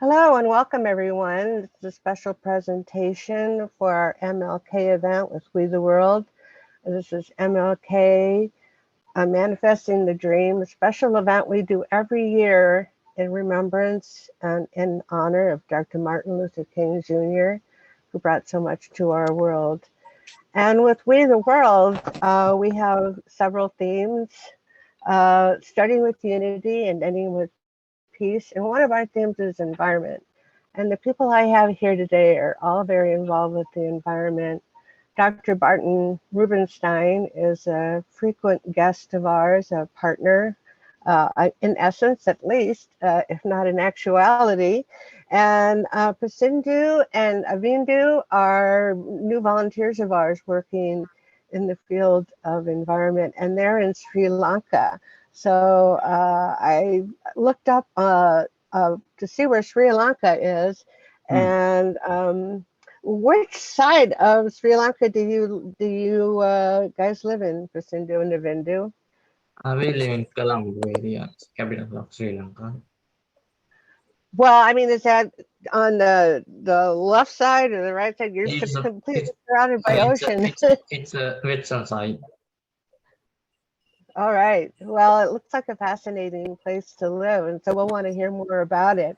Hello and welcome everyone. This is a special presentation for our MLK event with We the World. This is MLK Manifesting the Dream, a special event we do every year in remembrance and in honor of Dr. Martin Luther King Jr., who brought so much to our world. And with We the World, we have several themes, starting with unity and ending with peace. And one of our themes is environment. And the people I have here today are all very involved with the environment. Dr. Barton Rubenstein is a frequent guest of ours, a partner, in essence at least, if not in actuality. And Pasindu and Avindu are new volunteers of ours working in the field of environment, and they're in Sri Lanka. So I looked up to see where Sri Lanka is, and which side of Sri Lanka do you guys live in, Pasindu and Avindu? We live in Colombo area, capital of Sri Lanka. Well, I mean, is that on the left side or the right side? You're completely surrounded by ocean. It's a western side. All right. Well, it looks like a fascinating place to live, and so we'll want to hear more about it.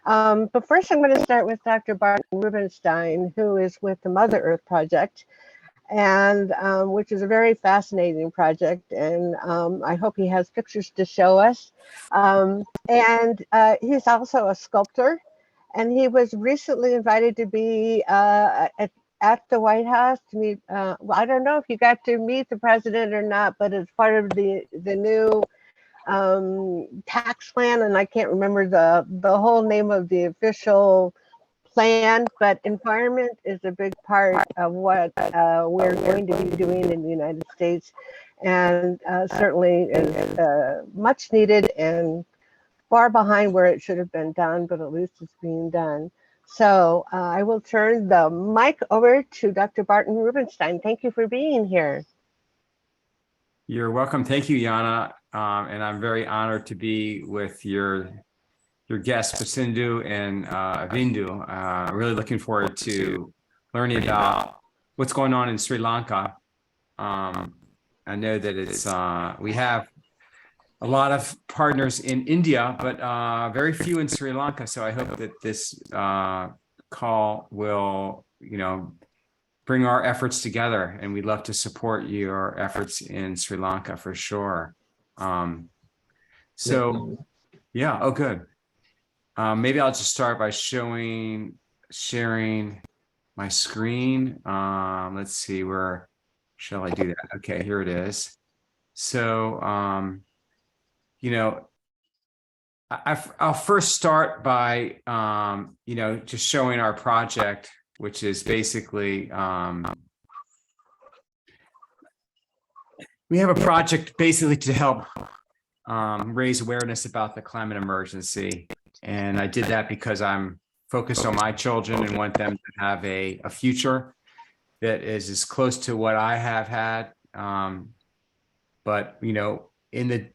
But first, I'm going to start with Dr. Barton Rubenstein, who is with the Mother Earth Project, and which is a very fascinating project. And I hope he has pictures to show us. And he's also a sculptor, and he was recently invited to be at the White House to meet. Well, I don't know if you got to meet the president or not, but it's part of the new tax plan, and I can't remember the whole name of the official plan, but environment is a big part of what we're going to be doing in the United States, and certainly is much needed and far behind where it should have been done, but at least it's being done. So I will turn the mic over to Dr. Barton Rubenstein. Thank you for being here. You're welcome. Thank you, Jana. And I'm very honored to be with your guests, Pasindu and Avindu. Really looking forward to learning about what's going on in Sri Lanka. I know that it's we have a lot of partners in India, but very few in Sri Lanka. So I hope that this call will, bring our efforts together, and we'd love to support your efforts in Sri Lanka for sure. Yeah, oh, good. Maybe I'll just start by sharing my screen. Let's see, where shall I do that? Okay, here it is. So, I'll first start by, just showing our project, which is basically, we have a project basically to help raise awareness about the climate emergency. And I did that because I'm focused on my children and want them to have a future that is as close to what I have had. But, in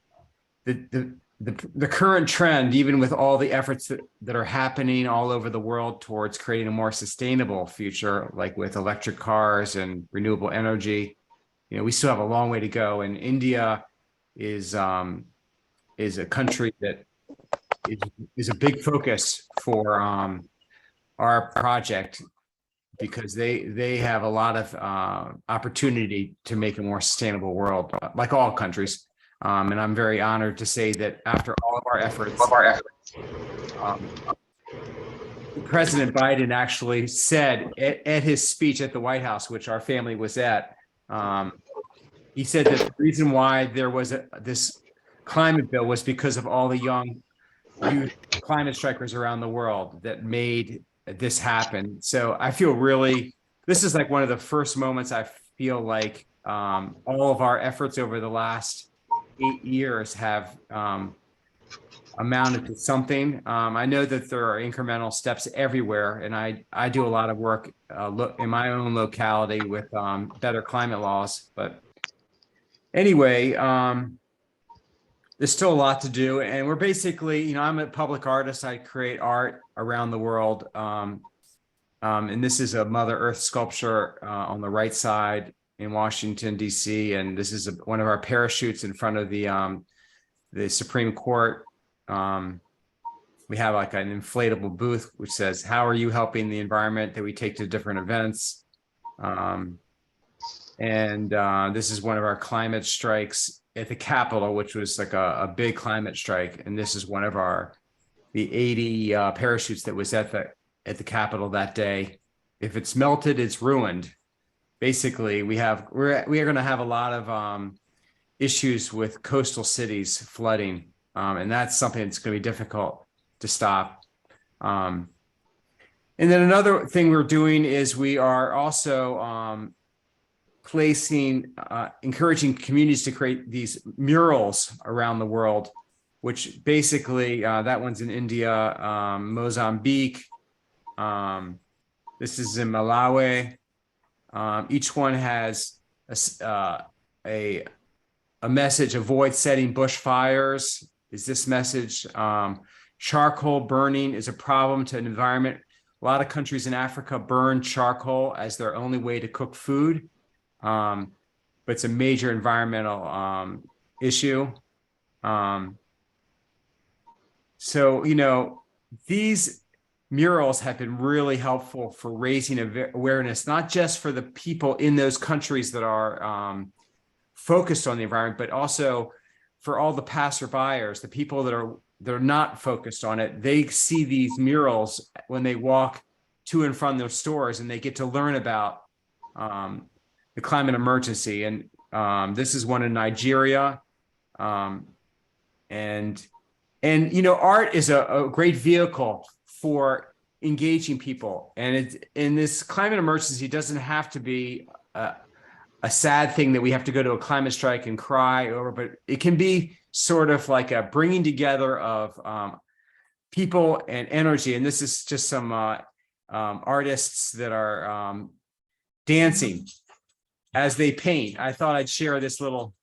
the current trend, even with all the efforts that are happening all over the world towards creating a more sustainable future, like with electric cars and renewable energy, we still have a long way to go. And India is a country that is a big focus for our project, because they have a lot of opportunity to make a more sustainable world, like all countries. And I'm very honored to say that after all of our efforts, President Biden actually said at his speech at the White House, which our family was at, he said that the reason why there was this climate bill was because of all the young youth climate strikers around the world that made this happen. So I feel this is like one of the first moments I feel like all of our efforts over the last 8 years have amounted to something. I know that there are incremental steps everywhere, and I do a lot of work in my own locality with better climate laws. But anyway, there's still a lot to do, and we're basically, I'm a public artist. I create art around the world. And this is a Mother Earth sculpture on the right side in Washington, D.C. And this is one of our parachutes in front of the Supreme Court. We have like an inflatable booth which says, "How are you helping the environment?" that we take to different events. This is one of our climate strikes at the Capitol, which was like a big climate strike. And this is one of the 80 parachutes that was at the Capitol that day. If it's melted, it's ruined. Basically, we are going to have a lot of issues with coastal cities flooding, and that's something that's going to be difficult to stop. And then another thing we're doing is we are also encouraging communities to create these murals around the world, which basically, that one's in India, Mozambique. This is in Malawi. Each one has a message: avoid setting bushfires. Is this message? Charcoal burning is a problem to an environment. A lot of countries in Africa burn charcoal as their only way to cook food. But it's a major environmental issue. So, these murals have been really helpful for raising awareness, not just for the people in those countries that are focused on the environment, but also for all the passerbyers, the people that are not focused on it. They see these murals when they walk to and from their stores, and they get to learn about the climate emergency. And this is one in Nigeria. Art is a great vehicle for engaging people. And in this climate emergency, doesn't have to be a sad thing that we have to go to a climate strike and cry over, but it can be sort of like a bringing together of people and energy. And this is just some artists that are dancing as they paint. I thought I'd share this little.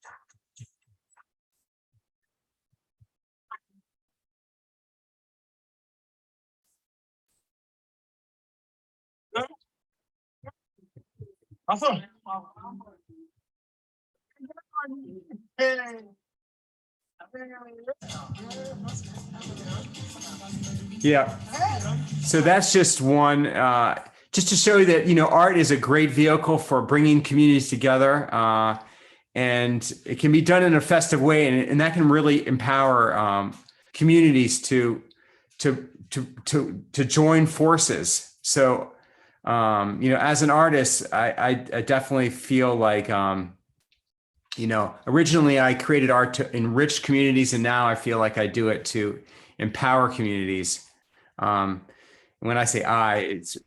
Awesome. Yeah. So that's just one, just to show you that, art is a great vehicle for bringing communities together. And it can be done in a festive way, and that can really empower communities to join forces. So, as an artist, I definitely feel like, originally I created art to enrich communities, and now I feel like I do it to empower communities. When I say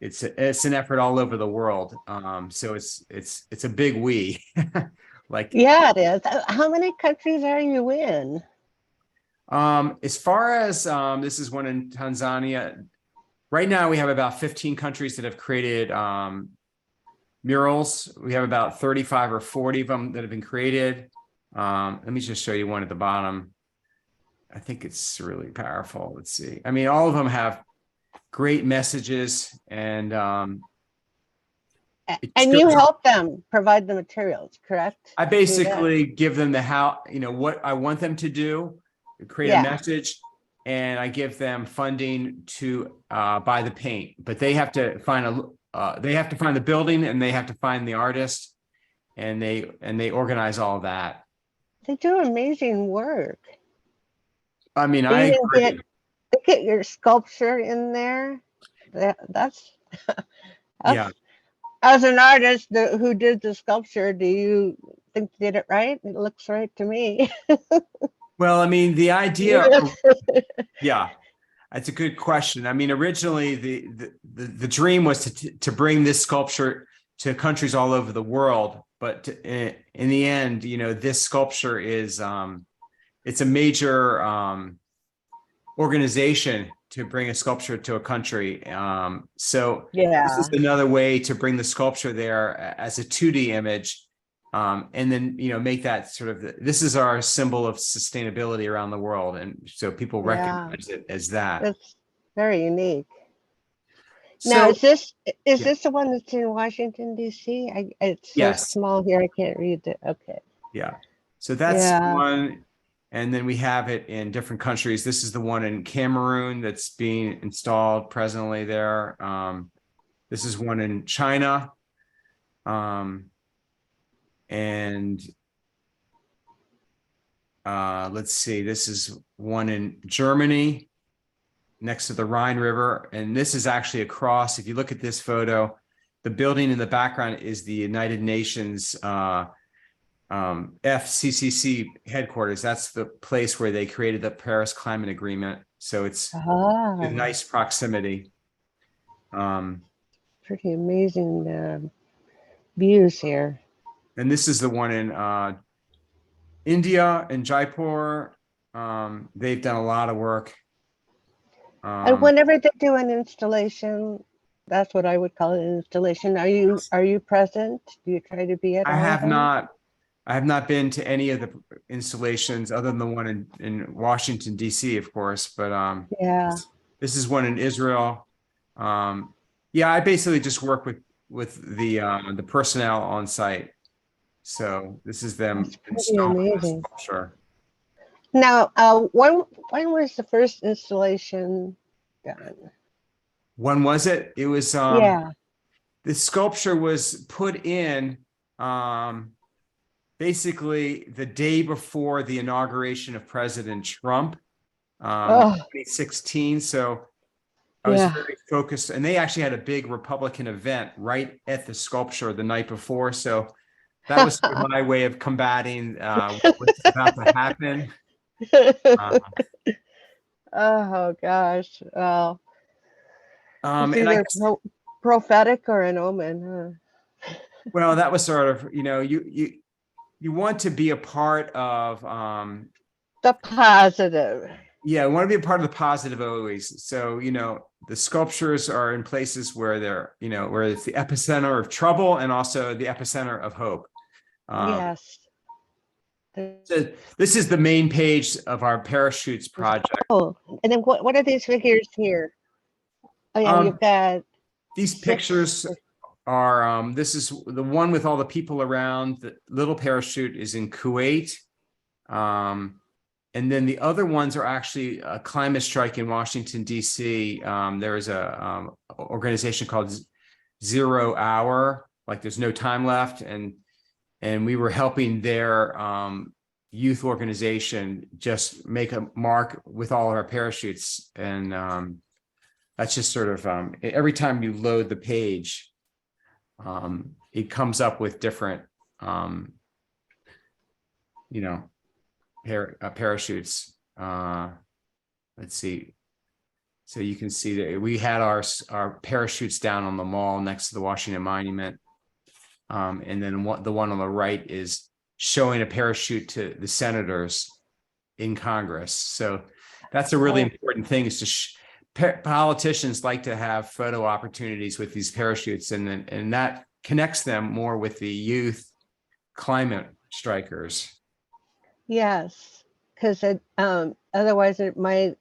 it's an effort all over the world. So it's a big we. Yeah, it is. How many countries are you in? As far as this is one in Tanzania. Right now, we have about 15 countries that have created murals. We have about 35 or 40 of them that have been created. Let me just show you one at the bottom. I think it's really powerful. Let's see. I mean, all of them have great messages, and you help them provide the materials, correct? I basically give them what I want them to do, create a message. And I give them funding to buy the paint, but they have to find the building, and they have to find the artist, and they organize all that. They do amazing work. I mean, look at your sculpture in there. That's yeah. As an artist who did the sculpture, do you think you did it right? It looks right to me. Well, I mean, the idea, yeah, that's a good question. I mean, originally the dream was to bring this sculpture to countries all over the world, but in the end, this sculpture is it's a major organization to bring a sculpture to a country. So this is another way to bring the sculpture there as a 2D image. And then, make that sort of, this is our symbol of sustainability around the world. And so people recognize it as that. It's very unique. Now, So, is yeah. this the one that's in Washington, D.C.? It's so Yes. small here, I can't read it. Okay. Yeah. So that's Yeah. one. And then we have it in different countries. This is the one in Cameroon that's being installed presently there. This is one in China. And let's see, this is one in Germany next to the Rhine River. And this is actually across, if you look at this photo, the building in the background is the United Nations FCCC headquarters. That's the place where they created the Paris Climate Agreement. So it's a Ah, nice proximity. pretty amazing views here. And this is the one in India, in Jaipur. They've done a lot of work. And whenever they do an installation, that's what I would call an installation. Are you present? Do you try to be at I all of have them? not. I have not been to any of the installations other than the one in Washington, D.C., of course. But Yeah. this is one in Israel. Yeah, I basically just work with the personnel on site. So this is them That's pretty installing the amazing. sculpture. Now, when was the first installation done? When was it? It was Yeah. the sculpture was put in basically the day before the inauguration of President Trump, Oh, 2016. So I was yeah. very focused, and they actually had a big Republican event right at the sculpture the night before. So that was sort of my way of combating what's about to happen. Oh gosh. Well, it's And I either guess, prophetic or an omen, well, that was sort of, you want to be a part of, the positive. yeah, I want to be a part of the positive always. So, the sculptures are in places where where it's the epicenter of trouble and also the epicenter of hope. Yes. So this is the main page of our parachutes project. Oh, and then what are these figures here? Oh yeah, you've got These 6. pictures are, this is the one with all the people around. The little parachute is in Kuwait. And then the other ones are actually a climate strike in Washington, D.C. There is a organization called 0 Hour, like there's no time left. And we were helping their youth organization just make a mark with all of our parachutes. And that's just sort of, every time you load the page, it comes up with different, parachutes. Let's see. So you can see that we had our parachutes down on the mall next to the Washington Monument. And then the one on the right is showing a parachute to the senators in Congress. So that's a really important thing, is to politicians like to have photo opportunities with these parachutes, and that connects them more with the youth climate strikers. Yes, because otherwise it might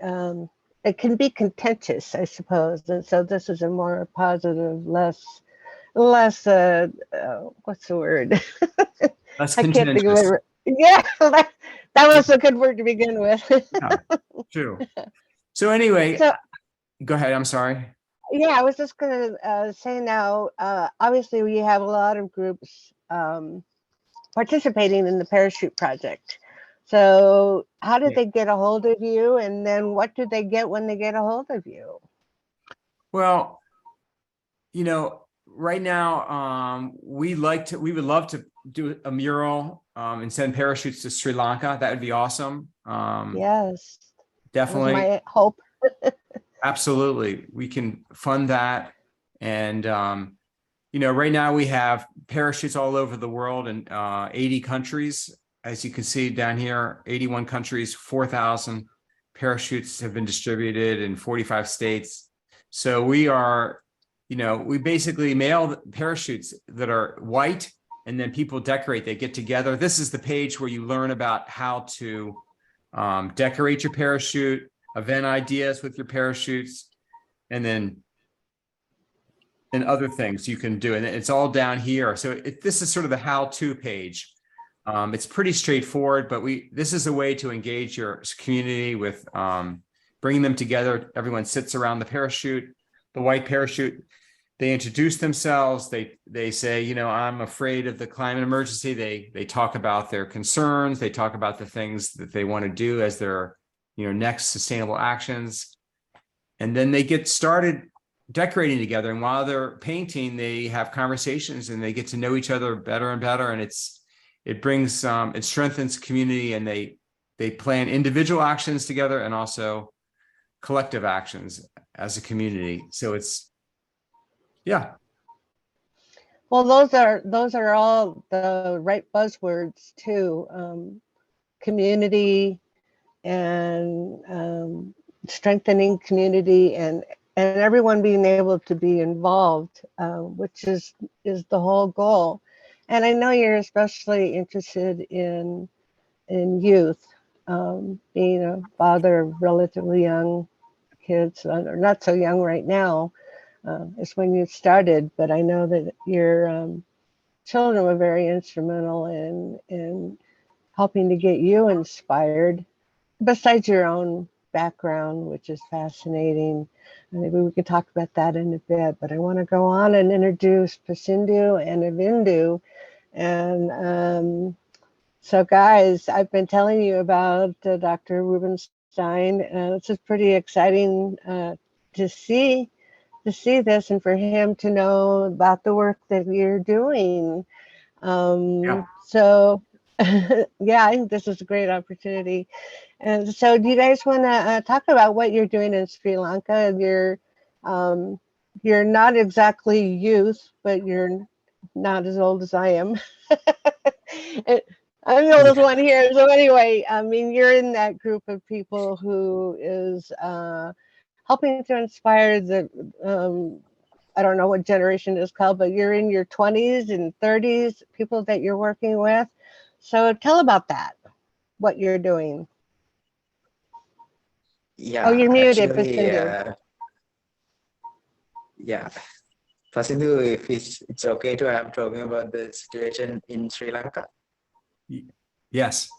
it can be contentious, I suppose. And so this is a more positive, less what's the word? Less I can't think of contentious. it. Yeah, that was a good word to begin with. Yeah, true. So anyway, So go ahead. I'm sorry. yeah, I was just gonna say now. Obviously, we have a lot of groups participating in the parachute project. So how did they get a hold of you, and then what do they get when they get a hold of you? Well, right now, we would love to do a mural and send parachutes to Sri Lanka. That would be awesome. Yes, Definitely. that was my hope. Absolutely. We can fund that. And, right now we have parachutes all over the world in 80 countries. As you can see down here, 81 countries, 4,000 parachutes have been distributed in 45 states. So we are, we basically mail parachutes that are white, and then people decorate, they get together. This is the page where you learn about how to decorate your parachute, event ideas with your parachutes, and then and other things you can do. And it's all down here. So this is sort of the how-to page. It's pretty straightforward, but this is a way to engage your community with bringing them together. Everyone sits around the parachute, the white parachute. They introduce themselves. They say, you know, I'm afraid of the climate emergency. They talk about their concerns. They talk about the things that they want to do as their, you know, next sustainable actions. And then they get started decorating together. And while they're painting, they have conversations and they get to know each other better and better. And it brings it strengthens community, and they plan individual actions together and also collective actions as a community. So it's, yeah. Well, those are all the right buzzwords too. Community and strengthening community and everyone being able to be involved, which is the whole goal. And I know you're especially interested in youth, being a father of relatively young kids, or not so young right now. It's when you started, but I know that your children were very instrumental in helping to get you inspired, besides your own background, which is fascinating. Maybe we can talk about that in a bit, but I want to go on and introduce Pasindu and Avindu. And so guys, I've been telling you about Dr. Rubenstein. This is pretty exciting to see this and for him to know about the work that you're doing. So yeah, I think this is a great opportunity. And so do you guys want to talk about what you're doing in Sri Lanka? You're not exactly youth, but you're not as old as I am. I'm the oldest one here. So anyway, I mean, you're in that group of people who is helping to inspire the, I don't know what generation is called, but you're in your 20s and 30s, people that you're working with. So tell about that, what you're doing. Yeah, Oh, you're muted, actually, Pasindu. yeah. Pasindu, if it's okay to I'm talking about the situation in Sri Lanka. Yes.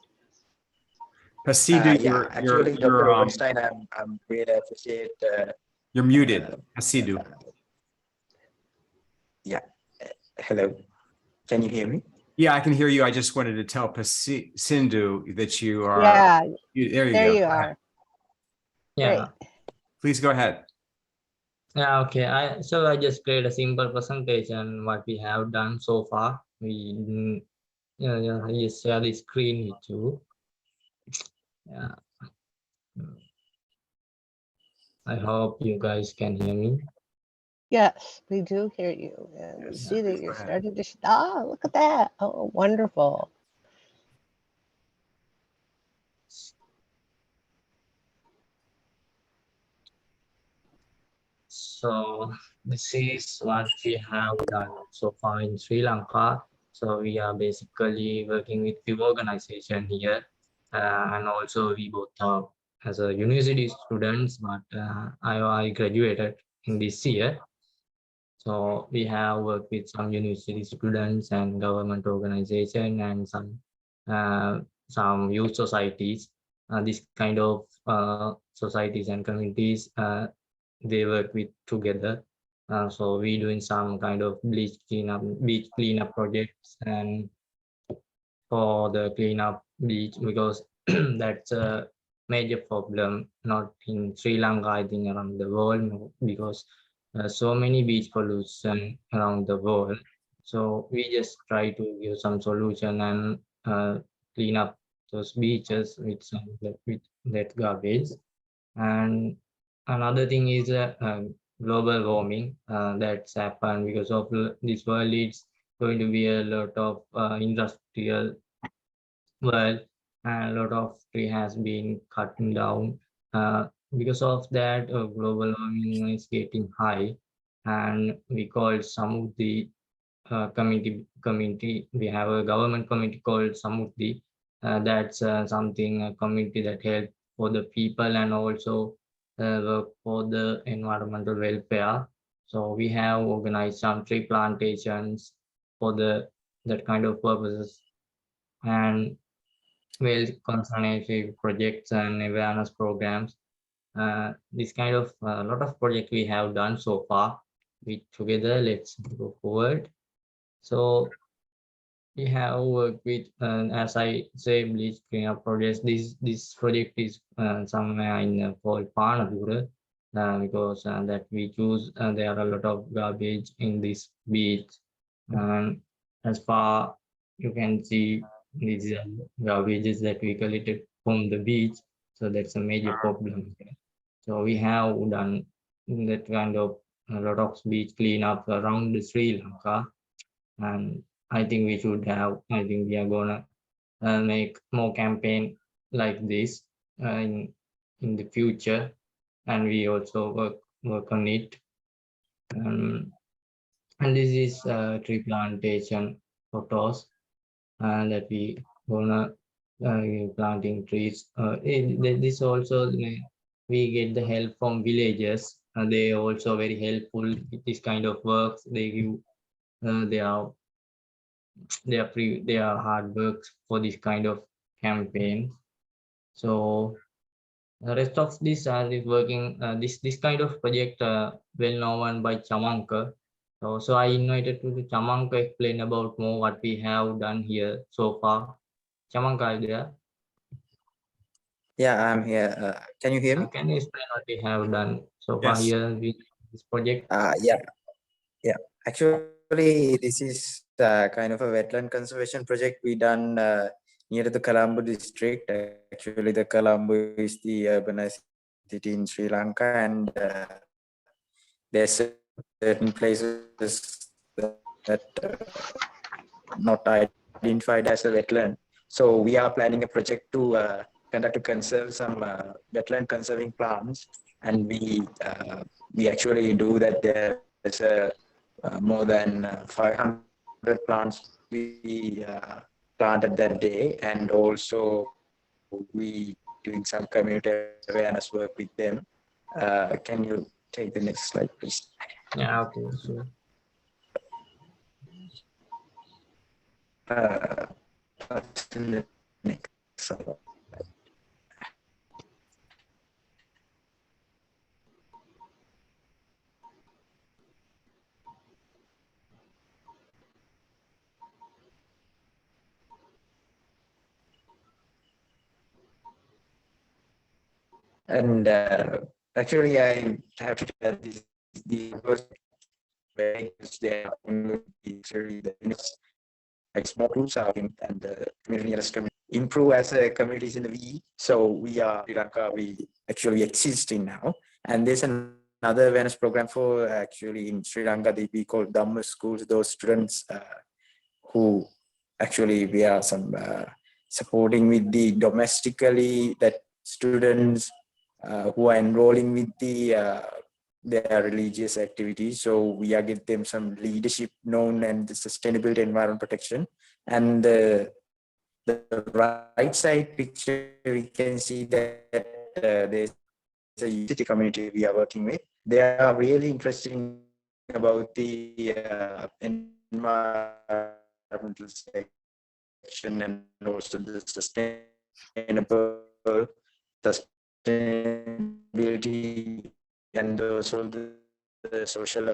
Pasindu, Yeah, actually, Dr. Rubenstein, I'm really appreciate. You're muted, Pasindu. Yeah. Hello. Can you hear me? Yeah, I can hear you. I just wanted to tell Pasindu that you are. Yeah, there there you you go. are. Yeah. Great. Please go ahead. Yeah, okay. So I just create a simple presentation what we have done so far. We just share the screen with you. Yeah. I hope you guys can hear me. Yes, we do hear you. And we see that you're starting to, look at that. Oh, wonderful. So this is what we have done so far in Sri Lanka. So we are basically working with few organizations here, and also we both are as a university students, but I graduated in this year. So we have worked with some university students and government organization and some youth societies. This kind of societies and communities, they work with together. So we doing some kind of beach cleanup projects and for the cleanup beach, because that's a major problem not in Sri Lanka, I think around the world, because so many beach pollution around the world. So we just try to give some solution and clean up those beaches with that garbage. And another thing is global warming that's happened because of this world. It's going to be a lot of industrial world, and a lot of tree has been cut down. Because of that, global warming is getting high, and we call some of the community. We have a government committee called Samudhi. That's something a community that help for the people and also work for the environmental welfare. So we have organized some tree plantations for that kind of purposes, and well conservation projects and awareness programs. This kind of lot of project we have done so far. We together, let's go forward. So we have worked with, as I say, bleach cleanup projects. This project is somewhere in called Pasindu, because that we choose. There are a lot of garbage in this beach, and as far you can see, these are garbages that we collected from the beach. So that's a major problem. So we have done that kind of a lot of beach cleanup around Sri Lanka, and I think we should have. I think we are gonna make more campaign like this in the future, and we also work on it. Um, and this is tree plantation photos, and that we gonna planting trees. This also we get the help from villagers. They also very helpful with this kind of works. They give their their hard work for this kind of campaign. So the rest of this is working this kind of project well known by Chamanka. So I invited to the Chamanka explain about more what we have done here so far. Chamanka, are you there? Yeah, I'm here. Can you hear me? Can you explain what we have done so far Yes. here with this project? Yeah, yeah. Actually, this is kind of a wetland conservation project we done near the Colombo district. Actually, the Colombo is the urbanized city in Sri Lanka, and there's certain places that not identified as a wetland. So we are planning a project to conduct to conserve some wetland conserving plants, and we actually do that. There's more than 500 plants we planted that day, and also we doing some community awareness work with them. Can you take the next slide, please? Yeah, okay, so Next slide. And actually, I have to tell this the was very they are actually the like small groups are in, and the community nearest community improve as a communities in the VE. So we are Sri Lanka, we actually existing now. And there's another awareness program for actually in Sri Lanka, we call Dhamma schools, those students who actually we are some supporting with the domestically that students who are enrolling with their religious activities. So we are give them some leadership known and the sustainability environment protection. And the right side picture, we can see that there's a city community we are working with. They are really interested about the environmental section and also the sustainability and also the social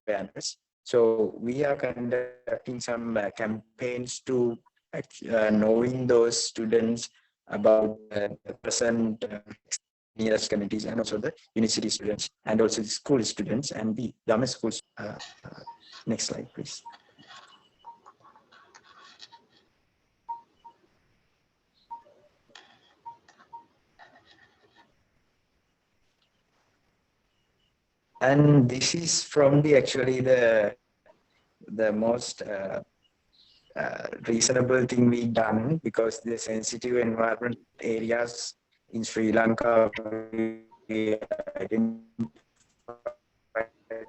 awareness. So we are conducting some campaigns to knowing those students about the present nearest communities and also the university students and also the school students and the Dhamma schools. Next slide, please. And this is from the actually the most reasonable thing we done, because the sensitive environment areas in Sri Lanka we identified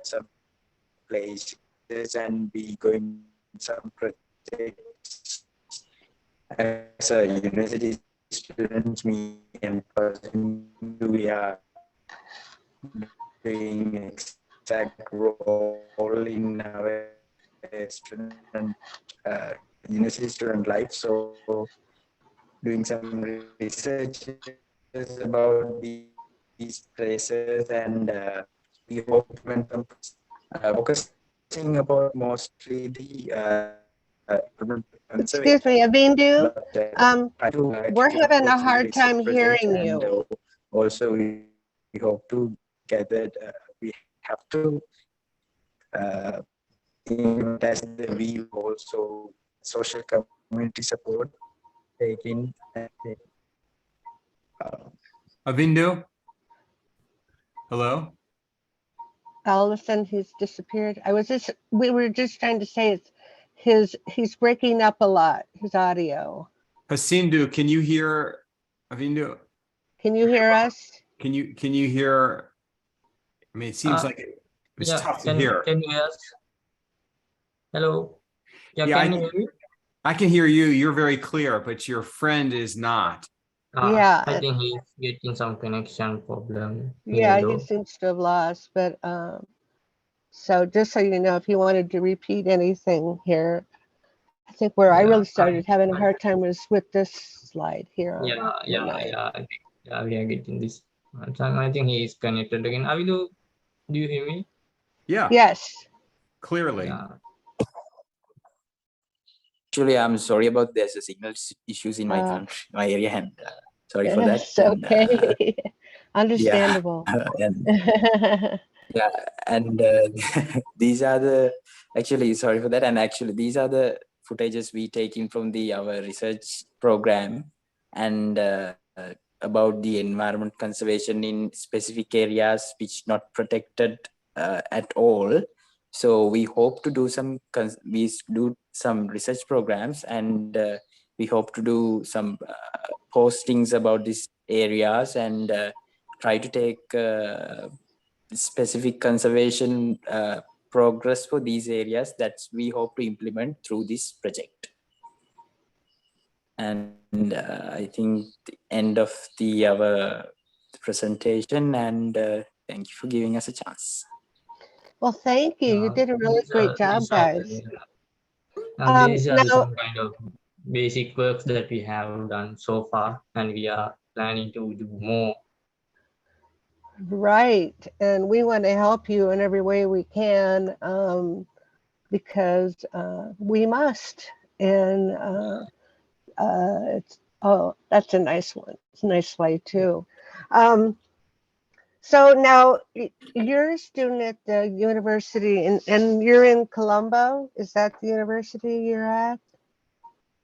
some places and we going some projects as a university students. Me and Pasindu, we are doing exact role in our student, university student life. So doing some research about these places, and we hope to implement, focusing about mostly the conservation, Excuse me, Avindu. but Um, try to we're execute having a through the hard research time projects, hearing and you. also we hope to gather. We have to implement as the view also social community support taking. Avindu, hello? All of a sudden he's disappeared. We were just trying to say he's breaking up a lot, his audio. Pasindu, can you hear Avindu? Can you hear us? Can you hear? I mean, it seems like it's Yeah, tough to hear. can you hear us? Hello. Yeah, Yeah, can you hear me? I can hear you. You're very clear, but your friend is not. Yeah, I think he's getting some connection problem here yeah, he though. seems to have lost, but so just so you know, if you wanted to repeat anything here, I think where I Yeah, really started having a hard time was with this slide here on yeah. I think, yeah, we are getting this. I think he is connected again. Avindu, do you hear me? Yeah, Yes. clearly. Yeah. Actually, I'm sorry about there's a signal issues in my country, my area, and sorry for that. It's okay. Understandable. And yeah, and these are the actually sorry for that, and actually these are the footages we taken from our research program, and about the environment conservation in specific areas which not protected at all. So we hope to do some research programs, and we hope to do some postings about these areas, and try to take specific conservation progress for these areas that we hope to implement through this project. And I think the end of our presentation, and thank you for giving us a chance. Well, thank you. You did a really great job, guys. These are Now, some kind of basic works that we have done so far, and we are planning to do more. right, and we want to help you in every way we can because we must. And that's a nice one. It's a nice slide too. So now you're a student at the university, and you're in Colombo. Is that the university you're at?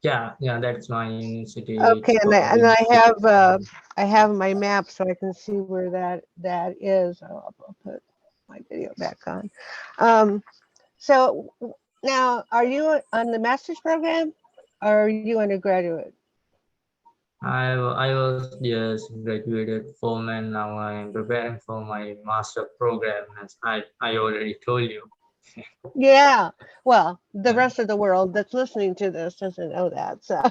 Yeah, that's my university. Okay, and I have my map so I can see where that is. I'll put my video back on. So now, are you on the master's program, or are you undergraduate? I was just graduated from, and now I am preparing for my master program, as I already told you. Yeah. Well, the rest of the world that's listening to this doesn't know that. So,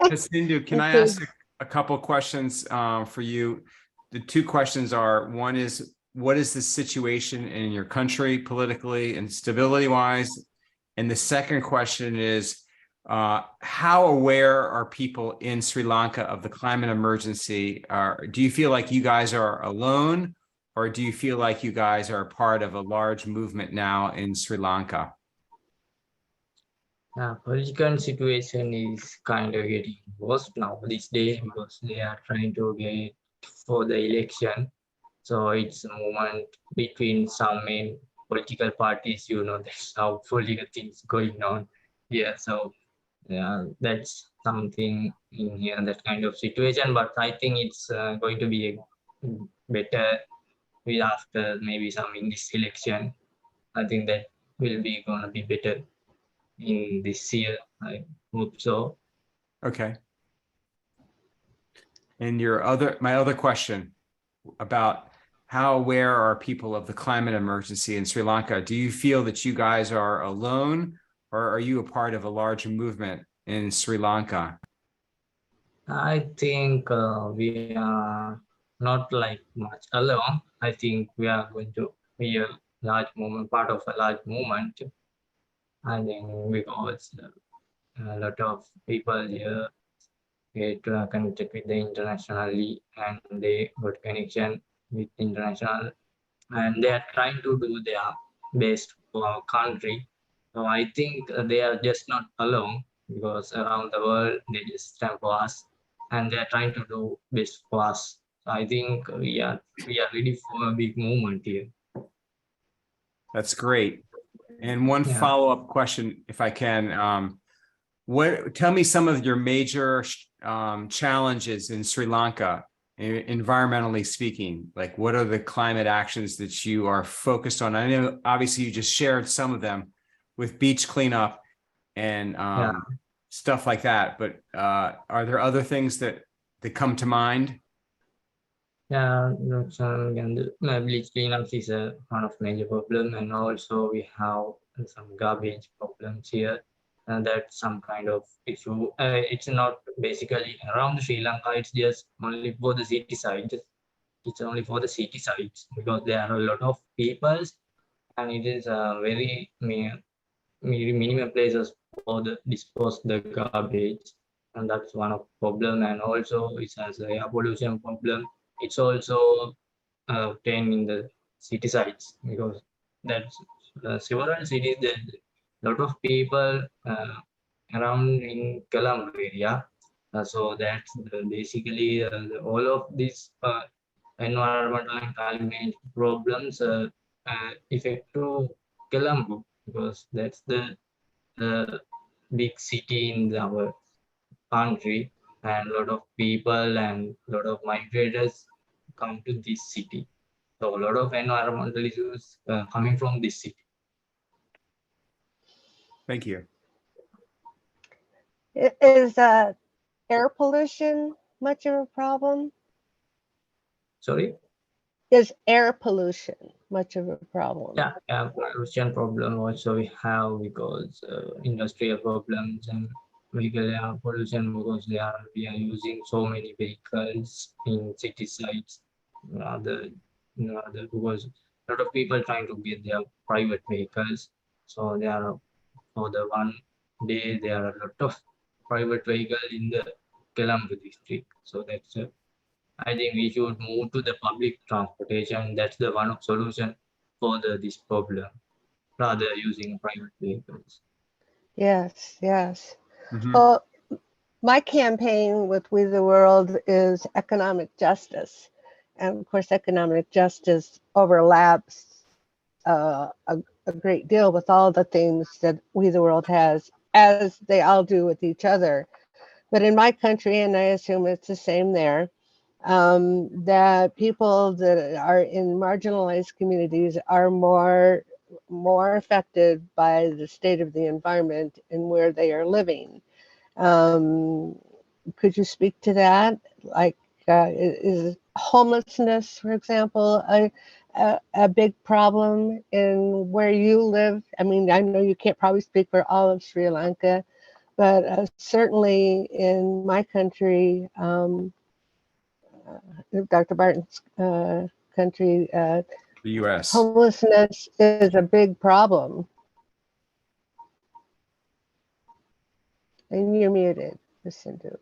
Pasindu, can I ask a couple of questions for you? The two questions are, one is, what is the situation in your country politically and stability wise? And the second question is, how aware are people in Sri Lanka of the climate emergency? Do you feel like you guys are alone, or do you feel like you guys are part of a large movement now in Sri Lanka? Political situation is kind of getting worse now these days because they are trying to get for the election. So it's a movement between some main political parties. That's how political things going on. Yeah, so yeah, that's something in here, that kind of situation. But I think it's going to be better after maybe some in this election. I think that will be gonna be better in this year. I hope so. Okay. And my other question about how aware are people of the climate emergency in Sri Lanka? Do you feel that you guys are alone, or are you a part of a large movement in Sri Lanka? I think we are not like much alone. I think we are going to be a large movement, part of a large movement. I think because a lot of people here get connected with the internationally and they got connection with international and they are trying to do their best for our country. So I think they are just not alone because around the world they just stand for us and they are trying to do best for us. So I think we are ready for a big movement here. That's great. And one Yeah. follow-up question, if I can, tell me some of your major challenges in Sri Lanka, environmentally speaking. Like, what are the climate actions that you are focused on? I know, obviously, you just shared some of them with beach cleanup and stuff like that. But are there other things that come to mind? Yeah, and bleach cleanup is one of major problem, and also we have some garbage problems here, and that's some kind of issue. It's not basically around Sri Lanka. It's just only for the city sides. It's only for the city sides because there are a lot of people, and it is very minimum places for the dispose the garbage, and that's one of problem. And also it has a air pollution problem. It's also obtained in the city sites because that's several cities. There's a lot of people around in Colombo area. So that's basically all of these environmental and climate problems affect to Colombo because that's the big city in our country, and a lot of people and a lot of migrators come to this city. So a lot of environmental issues coming from this city. Thank you. Is air pollution much of a problem? Sorry? Is air pollution much of a problem? Yeah, pollution problem also we have because industrial problems and vehicle air pollution because we are using so many vehicles in city sites. Because a lot of people trying to get their private vehicles, so there are for the one day there are a lot of private vehicle in the Colombo district. So that's I think we should move to the public transportation. That's the one of solution for this problem rather using private vehicles. Yes, yes. Mhm. Well, my campaign with We the World is economic justice. And of course, economic justice overlaps a great deal with all the things that We the World has, as they all do with each other. But in my country, and I assume it's the same there, that people that are in marginalized communities are more affected by the state of the environment and where they are living. Could you speak to that? Like, is homelessness, for example, a big problem in where you live? I mean, I know you can't probably speak for all of Sri Lanka, but certainly in my country, Dr. Barton's country, The U.S. homelessness is a big problem. And you're muted, Pasindu.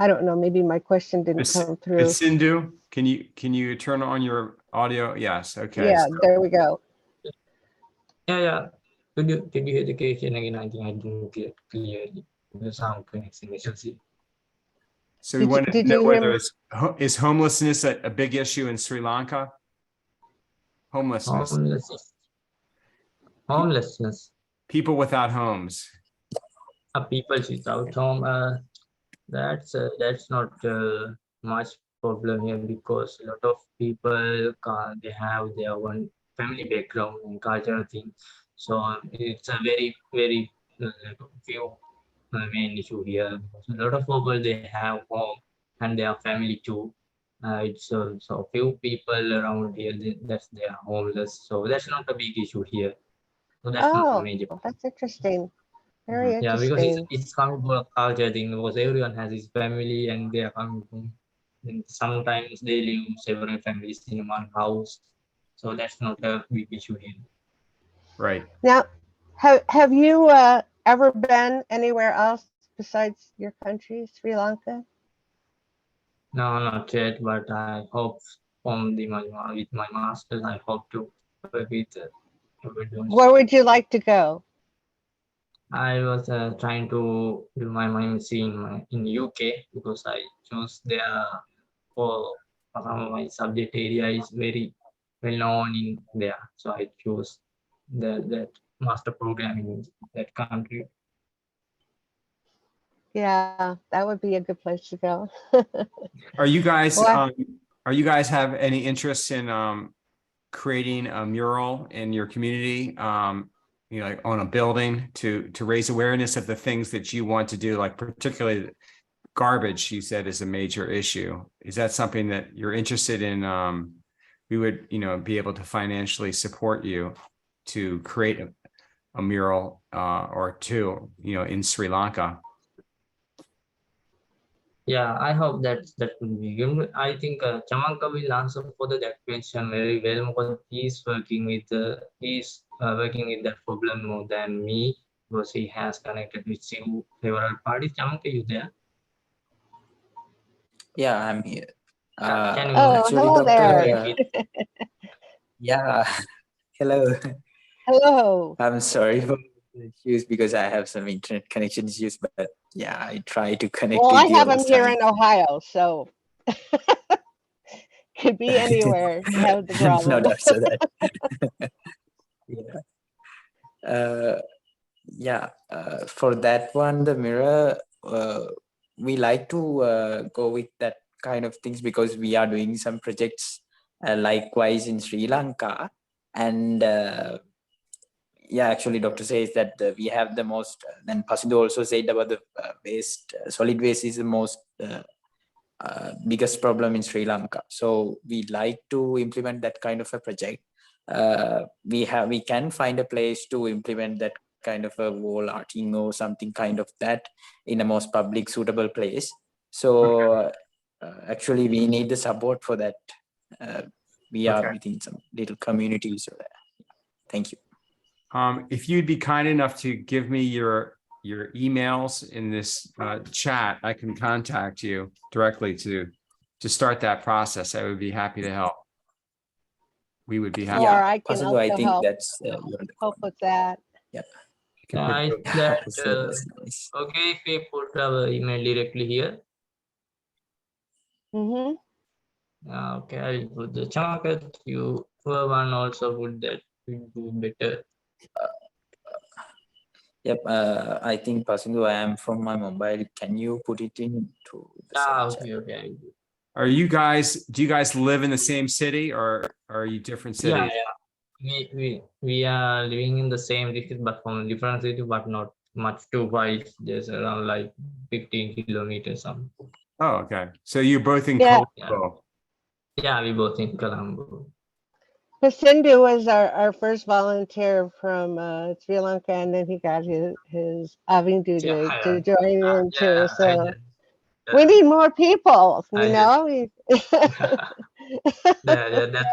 I don't know, maybe my question didn't come through. Pasindu, can you turn on your audio? Yes. Okay. Yeah, there we go. Yeah. Did you hear the question again? I think I didn't get clearly. The sound connection issues. So we Did you- want to did know you whether hear is homelessness a big issue in Sri Lanka? Homelessness, Homelessness. people without homes. People without home. That's not much problem here because a lot of people they have their own family background and cultural thing. So it's a very few main issue here. So a lot of people they have home and their family too. It's so few people around here that's they are homeless. So that's not a big issue here. So that's not a Oh, major. that's interesting. Very Yeah, because interesting. it's coming from a culture thing, because everyone has his family and they are coming from, and sometimes they live several families in one house. So that's not a big issue here. Right. Now, have you ever been anywhere else besides your country, Sri Lanka? No, not yet, but I hope from with my masters, I hope to work with Avindu. Where would you like to go? I was trying to do my MSc in UK, because I chose there for my subject area is very well known in there. So I chose that master program in that country. Yeah, that would be a good place to go. Are you guys, Well, have any interest in creating a mural in your community? Like on a building to raise awareness of the things that you want to do, like particularly garbage, you said is a major issue. Is that something that you're interested in? We would, be able to financially support you to create a mural or two, in Sri Lanka. Yeah, I hope that will be good. I think Chamanka will answer for that question very well, because he's working with that problem more than me, because he has connected with several parties. Chamanka, you there? Yeah, I'm here. Can you oh, Actually, hello Doctor, there. yeah, hello. Hello. I'm sorry for the issues because I have some internet connection issues, but yeah, I try to connect Well, I with you have all them the here time. in Ohio, so could be anywhere you have the No problem. doubts of that. Yeah. For that one, the mirror, we like to go with that kind of things because we are doing some projects likewise in Sri Lanka. And actually, doctor says that we have the most, then Pasindu also said about the waste, solid waste is the most biggest problem in Sri Lanka. So we like to implement that kind of a project. We can find a place to implement that kind of a wall arting or something kind of that in a most public suitable place. So actually we need the support for that. We are Okay. within some little communities. So thank you. If you'd be kind enough to give me your emails in this chat, I can contact you directly to start that process. I would be happy to help. We would be happy. Or I can Pasindu, I also think help that's you're the help one. with that. Yeah. is that So that's nice. okay if we put our email directly here? Mm-hmm. Okay, I'll put the Chamanka. You one also put that will do better. Yep, I think Pasindu, I am from my mobile. Can you put it into the same chat? Okay. Do you guys live in the same city or are you different cities? Yeah. We are living in the same district, but from different city, but not much too far. It's just around like 15 kilometers. Something. Oh, okay. So you're both in Yeah. Colombo. Yeah, we both in Colombo. Pasindu was our first volunteer from Sri Lanka, and then he got his Avindu to join in too. So we need more people, That's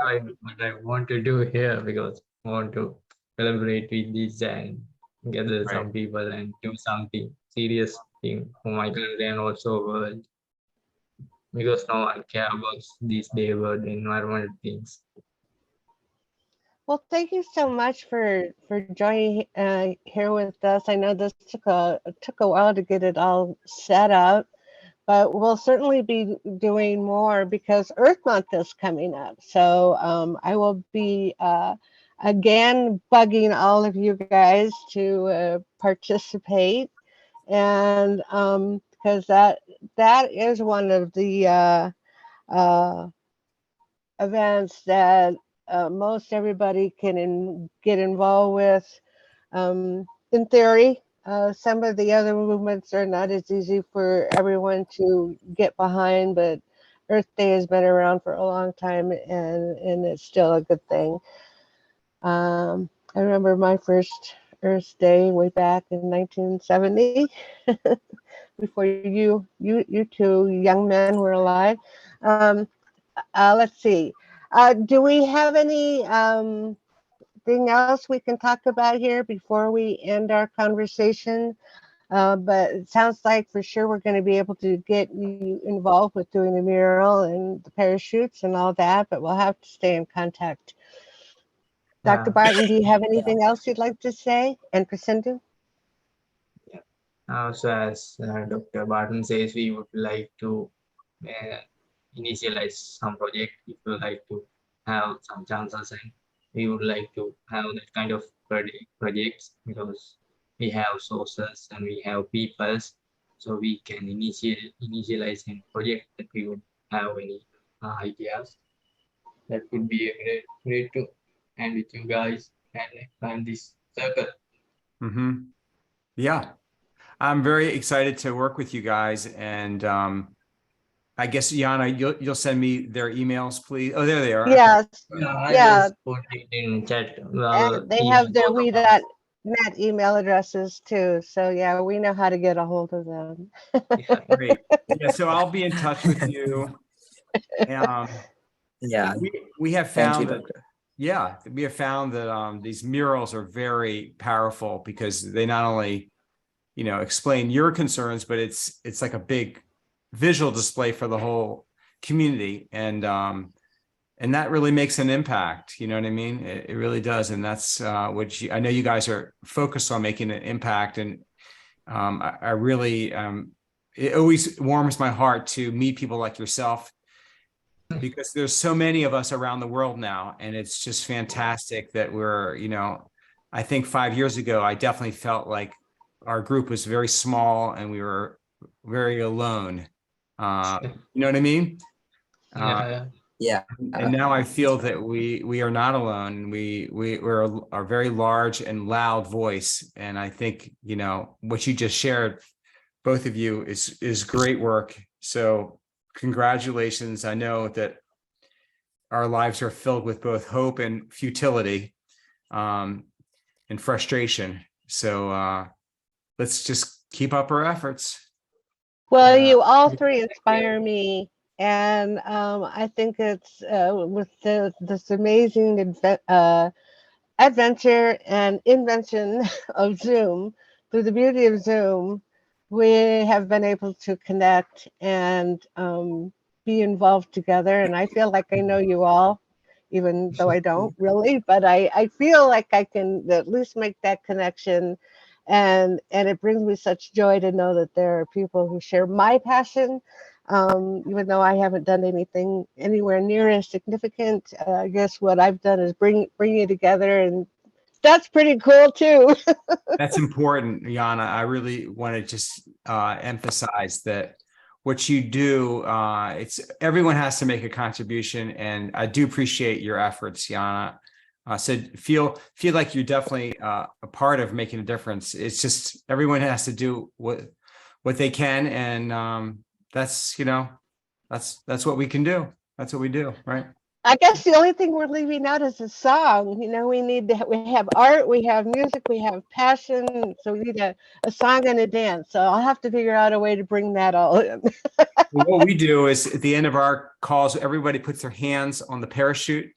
why what I want to do here, because I want to collaborate with this and gather Right. some people and do something serious thing for my country and also world, because no one care about these day world environment things. Well, thank you so much for joining here with us. I know this took a while to get it all set up, but we'll certainly be doing more because Earth Month is coming up. So I will be again bugging all of you guys to participate, and because that is one of the events that most everybody can get involved with. In theory, some of the other movements are not as easy for everyone to get behind, but Earth Day has been around for a long time, and it's still a good thing. I remember my first Earth Day way back in 1970, before you two young men were alive. Um, let's see. Do we have any thing else we can talk about here before we end our conversation? But it sounds like for sure we're going to be able to get you involved with doing the mural and the parachutes and all that, but we'll have to stay in contact. Dr. Yeah. Barton, do you have Yeah. anything else you'd like to say? And Pasindu? So as Dr. Barton says, we would like to uh, initialize some project if you like to have some chances, and we would like to have that kind of projects because we have sources and we have peoples, so we can initialize a project that we would have any ideas. That would be a great to end with you guys and expand this circle. Yeah, I'm very excited to work with you guys, and I guess Jana, you'll send me their emails, please. Oh, there they are. Yes, Yeah, I yeah, just put it in chat. and they Email have their both of us. net email addresses too. So yeah, we know how to get a hold of them. Yeah, Great. Yeah, so I'll be in touch with you. Yeah. We have Thank you, found that, Doctor. yeah, we have found that these murals are very powerful because they not only, explain your concerns, but it's like a big visual display for the whole community. And that really makes an impact. You know what I mean? It really does. And that's I know you guys are focused on making an impact. And I really, it always warms my heart to meet people like yourself, because there's so many of us around the world now. And it's just fantastic that we're, I think 5 years ago, I definitely felt like our group was very small and we were very alone. You know what I mean? yeah, Yeah. And now I feel that we are not alone. We're a very large and loud voice. And I think, what you just shared, both of you, is great work. So congratulations. I know that our lives are filled with both hope and futility, and frustration. So let's just keep up our efforts. Well, yeah. you all three inspire me, and I think it's with this amazing adventure and invention of Zoom. Through the beauty of Zoom, we have been able to connect and be involved together. And I feel like I know you all, even though I don't really, but I feel like I can at least make that connection. And it brings me such joy to know that there are people who share my passion, even though I haven't done anything anywhere near as significant. I guess what I've done is bring you together, and that's pretty cool too. That's important, Jana. I really want to just emphasize that what you do, it's everyone has to make a contribution, and I do appreciate your efforts, Jana. So feel like you're definitely a part of making a difference. It's just everyone has to do what they can, and that's that's what we can do. That's what we do, right? I guess the only thing we're leaving out is a song. We have art, we have music, we have passion. So we need a song and a dance. So I'll have to figure out a way to bring that all in. What we do is at the end of our calls, everybody puts their hands on the parachute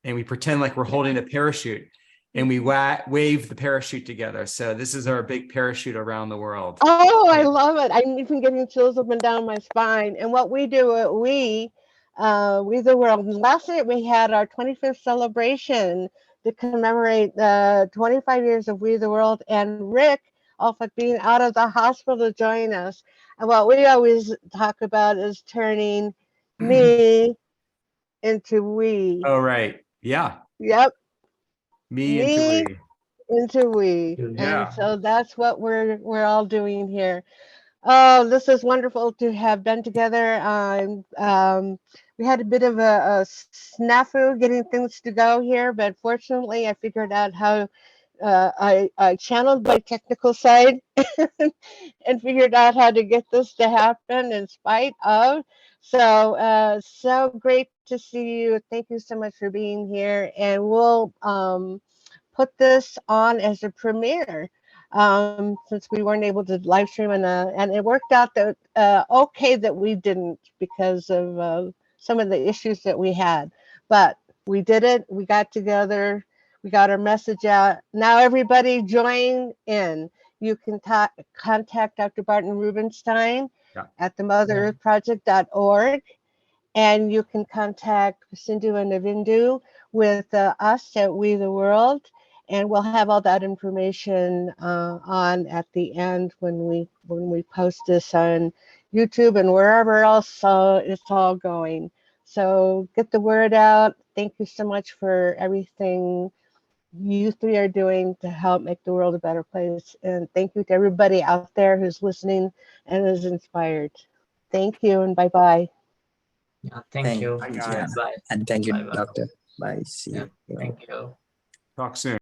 and we pretend like we're holding a parachute and we wave the parachute together. So this is our big parachute around the world. Oh, I love it. I'm even getting chills up and down my spine. And what we do, we the world. Last night we had our 25th celebration to commemorate the 25 years of We the World, and Rick Alford being out of the hospital to join us. And what we always talk about is turning me into we. Oh, right. Yeah. Yep, Me into me we. into we. And Yeah. so that's what we're all doing here. Oh, this is wonderful to have been together. We had a bit of a snafu getting things to go here, but fortunately I figured out how I channeled my technical side and figured out how to get this to happen in spite of. So, so great to see you. Thank you so much for being here. And we'll put this on as a premiere since we weren't able to live stream, and it worked out that okay that we didn't because of some of the issues that we had. But we did it. We got together. We got our message out. Now everybody join in. You can contact Dr. Barton Rubenstein at themotherproject.org. And you can contact Pasindu and Avindu with us at We the World. And we'll have all that information on at the end when we post this on YouTube and wherever else it's all going. So get the word out. Thank you so much for everything you three are doing to help make the world a better place. And thank you to everybody out there who's listening and is inspired. Thank you and bye-bye. Yeah, thank you. Bye, guys. Jana. Bye. And thank you, Bye-bye. Doctor. Bye. See Yeah, you. thank you. Talk soon.